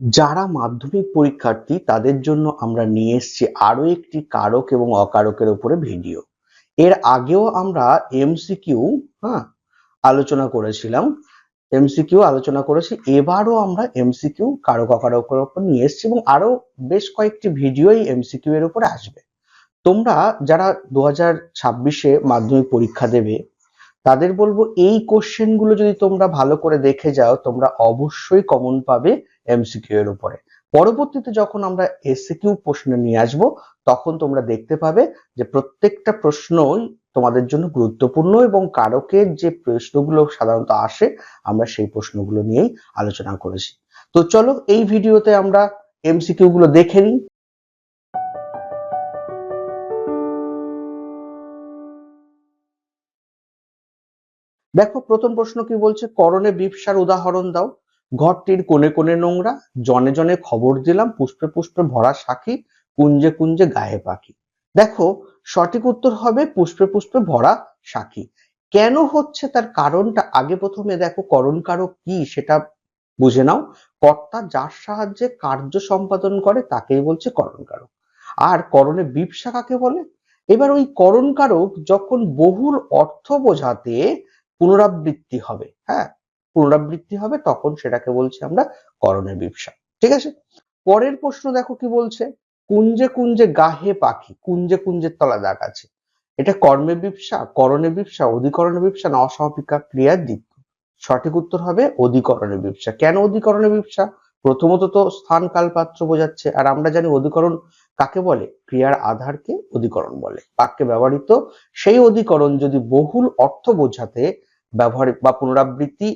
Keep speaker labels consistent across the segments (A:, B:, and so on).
A: যারা মাধ্যমিক পরীক্ষার্থী তাদের জন্য আমরা নিয়ে এসেছি আরো একটি কারক এবং অকারকের উপরে ভিডিও। এর আগেও আমরা এমসিকিউ আলোচনা করেছিলাম, আলোচনা করেছি। এবারও আমরা এমসিকিউ কারক অকারকের উপর নিয়ে এসেছি এবং আরো বেশ কয়েকটি ভিডিও এই এমসিকিউ এর উপরে আসবে। তোমরা যারা 2026-এ মাধ্যমিক পরীক্ষা দেবে তাদের বলবো এই কোশ্চেন গুলো যদি তোমরা ভালো করে দেখে যাও তোমরা অবশ্যই কমন পাবে এমসিকিউ এর উপরে। পরবর্তীতে যখন আমরা এসসিকিউ প্রশ্ন নিয়ে আসবো তখন তোমরা দেখতে পাবে যে প্রত্যেকটা প্রশ্নই তোমাদের জন্য গুরুত্বপূর্ণ এবং কারকের যে প্রশ্নগুলো সাধারণত আসে আমরা সেই প্রশ্নগুলো নিয়েই আলোচনা করেছি। তো চলো এই ভিডিওতে আমরা এমসিকিউ গুলো দেখে নিই। দেখো প্রথম প্রশ্ন কি বলছে, করণে বিপসার উদাহরণ দাও। ঘরটির কোণে কোণে নোংরা, জনে জনে খবর দিলাম, পুষ্পে পুষ্পে ভরা সাক্ষী, কুঞ্জে কুঞ্জে গায়ে পাখি। দেখো সঠিক উত্তর হবে পুষ্পে পুষ্পে ভরা সাক্ষী। কেন হচ্ছে তার কারণটা আগে প্রথমে দেখো করণ কারক কি সেটা বুঝে নাও। কর্তা যার সাহায্যে কার্য সম্পাদন করে তাকেই বলছে করণ কারক। আর করণে বিপসা কাকে বলে? এবার ওই করণ কারক যখন বহুল অর্থ বোঝাতে পুনরাবৃত্তি হবে, পুনরাবৃত্তি হবে তখন সেটাকে বলছি আমরা করণের বিপসা। ঠিক আছে, পরের প্রশ্ন দেখো কি বলছে, কুঞ্জে কুঞ্জে গাহে পাখি, কুঞ্জে কুঞ্জের তলা দাগ আছে। এটা কর্মে বিপসা, করণে বিপসা, অধিকরণে বিপসা না অসমাপিকা ক্রিয়ার দিক? সঠিক উত্তর হবে অধিকরণে বিপসা। কেন অধিকরণে বিপসা? প্রথমত তো স্থান কাল পাত্র বোঝাচ্ছে, আর আমরা জানি অধিকরণ কাকে বলে? ক্রিয়ার আধারকে অধিকরণ বলে। বাক্যে ব্যবহৃত সেই অধিকরণ যদি বহুল অর্থ বোঝাতে ব্যবহার বা পুনরাবৃত্তি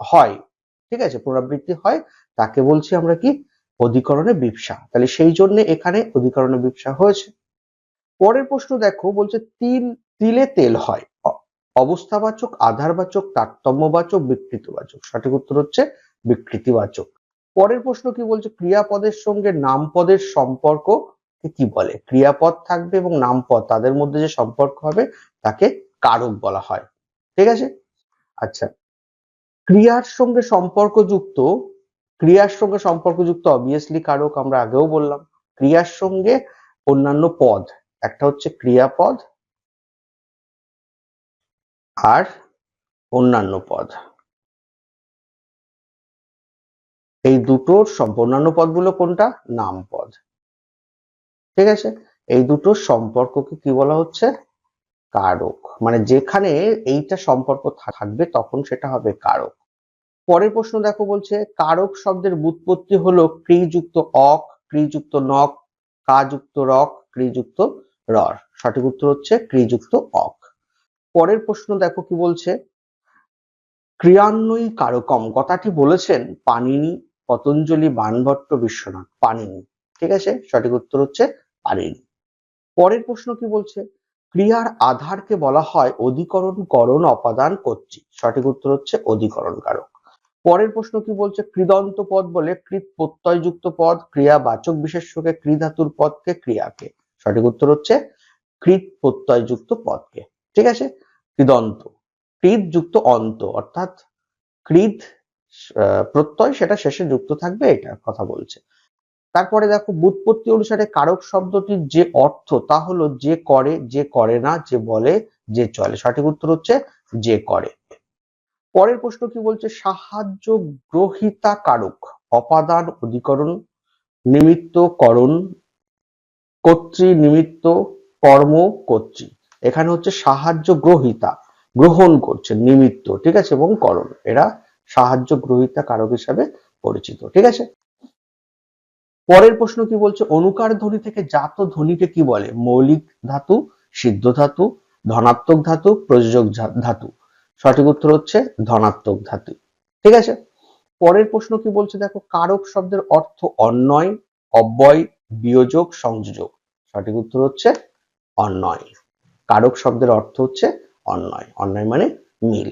A: হয়, ঠিক আছে, পুনরাবৃত্তি হয় তাকে বলছি আমরা কি? অধিকরণে বিপসা। তাহলে সেই জন্য এখানে অধিকরণে বিপসা হয়েছে। পরের প্রশ্ন দেখো, বলছে তিলে তেল হয়, অবস্থাবাচক, আধারবাচক, তারতম্যবাচক, বিকৃতিবাচক। সঠিক উত্তর হচ্ছে বিকৃতিবাচক। পরের প্রশ্ন কি বলছে, ক্রিয়াপদের সঙ্গে নামপদের সম্পর্ক কি বলে? ক্রিয়াপদ থাকবে এবং নামপদ তাদের মধ্যে যে সম্পর্ক হবে তাকে কারক বলা হয়। ঠিক আছে, আচ্ছা, ক্রিয়ার সঙ্গে সম্পর্কযুক্ত অবভিয়াসলি কারক, আমরা আগেও বললাম। ক্রিয়ার সঙ্গে অন্যান্য পদ, একটা হচ্ছে ক্রিয়াপদ আর অন্যান্য পদ, এই দুটোর অন্যান্য পদগুলো কোনটা? নামপদ। ঠিক আছে, এই দুটোর সম্পর্ককে কি বলা হচ্ছে? কারক। মানে যেখানে এইটা সম্পর্ক থাকবে তখন সেটা হবে কারক। পরের প্রশ্ন দেখো, বলছে কারক শব্দের ব্যুৎপত্তি হলো ক্রিযুক্ত অক, ক্রিযুক্ত নক, কাযুক্ত রক, ক্রিযুক্ত রর। সঠিক উত্তর হচ্ছে ক্রিযুক্ত অক। পরের প্রশ্ন দেখো কি বলছে, ক্রিয়ান্বয়ী কারকম কথাটি বলেছেন পাণিনি, পতঞ্জলি, বাণভট্ট, বিশ্বনাথ। পাণিনি। ঠিক আছে, সঠিক উত্তর হচ্ছে পাণিনি। পরের প্রশ্ন কি বলছে, ক্রিয়ার আধারকে বলা হয় অধিকরণ, করণ, অপাদান, কর্তৃ। সঠিক উত্তর হচ্ছে অধিকরণ কারক। পরের প্রশ্ন কি বলছে, কৃদন্ত পদ বলে কৃত প্রত্যয়যুক্ত পদ, ক্রিয়াবাচক বিশেষ্যকে, কৃ ধাতুর পদকে, ক্রিয়াকে। সঠিক উত্তর হচ্ছে কৃত প্রত্যয়যুক্ত পদকে। ঠিক আছে, কৃদন্ত, কৃত যুক্ত অন্ত, অর্থাৎ কৃত প্রত্যয় সেটা শেষে যুক্ত থাকবে, এটা কথা বলছে। তারপরে দেখো ব্যুৎপত্তি অনুসারে কারক শব্দটির যে অর্থ তা হলো যে করে, যে করে না, যে বলে, যে চলে। সঠিক উত্তর হচ্ছে যে করে। পরের প্রশ্ন কি বলছে, সাহায্য গ্রহিতা কারক, অপাদান, অধিকরণ, নিমিত্ত, করণ, কর্তৃ, নিমিত্ত, কর্ম, কর্তৃ। এখানে হচ্ছে সাহায্য গ্রহিতা, গ্রহণ করছে, নিমিত্ত, ঠিক আছে, এবং করণ, এরা সাহায্য গ্রহিতা কারক হিসাবে পরিচিত। ঠিক আছে, পরের প্রশ্ন কি বলছে, অনুকার ধ্বনি থেকে জাত ধ্বনিকে কি বলে? মৌলিক ধাতু, সিদ্ধ ধাতু, ধনাত্মক ধাতু, প্রযোজক ধাতু। সঠিক উত্তর হচ্ছে ধনাত্মক ধাতু। ঠিক আছে, পরের প্রশ্ন কি বলছে দেখো, কারক শব্দের অর্থ অন্বয়, অব্যয়, বিয়োজক, সংযোজক। সঠিক উত্তর হচ্ছে অন্বয়। কারক শব্দের অর্থ হচ্ছে অন্বয়, অন্বয় মানে মিল।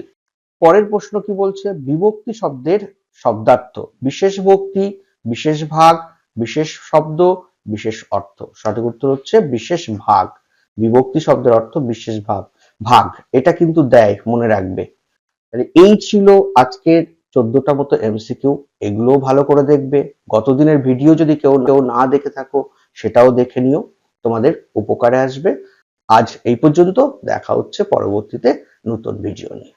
A: পরের প্রশ্ন কি বলছে, বিভক্তি শব্দের শব্দার্থ বিশেষ ভক্তি, বিশেষ ভাগ, বিশেষ শব্দ, বিশেষ অর্থ। সঠিক উত্তর হচ্ছে বিশেষ ভাগ। বিভক্তি শব্দের অর্থ বিশেষ ভাগ, এটা কিন্তু দেয়, মনে রাখবে। এই ছিল আজকের 14টা মতো এমসিকিউ, এগুলোও ভালো করে দেখবে। গত দিনের ভিডিও যদি কেউ না দেখে থাকো সেটাও দেখে নিও, তোমাদের উপকারে আসবে। আজ এই পর্যন্ত, দেখা হচ্ছে পরবর্তীতে নতুন ভিডিও নিয়ে।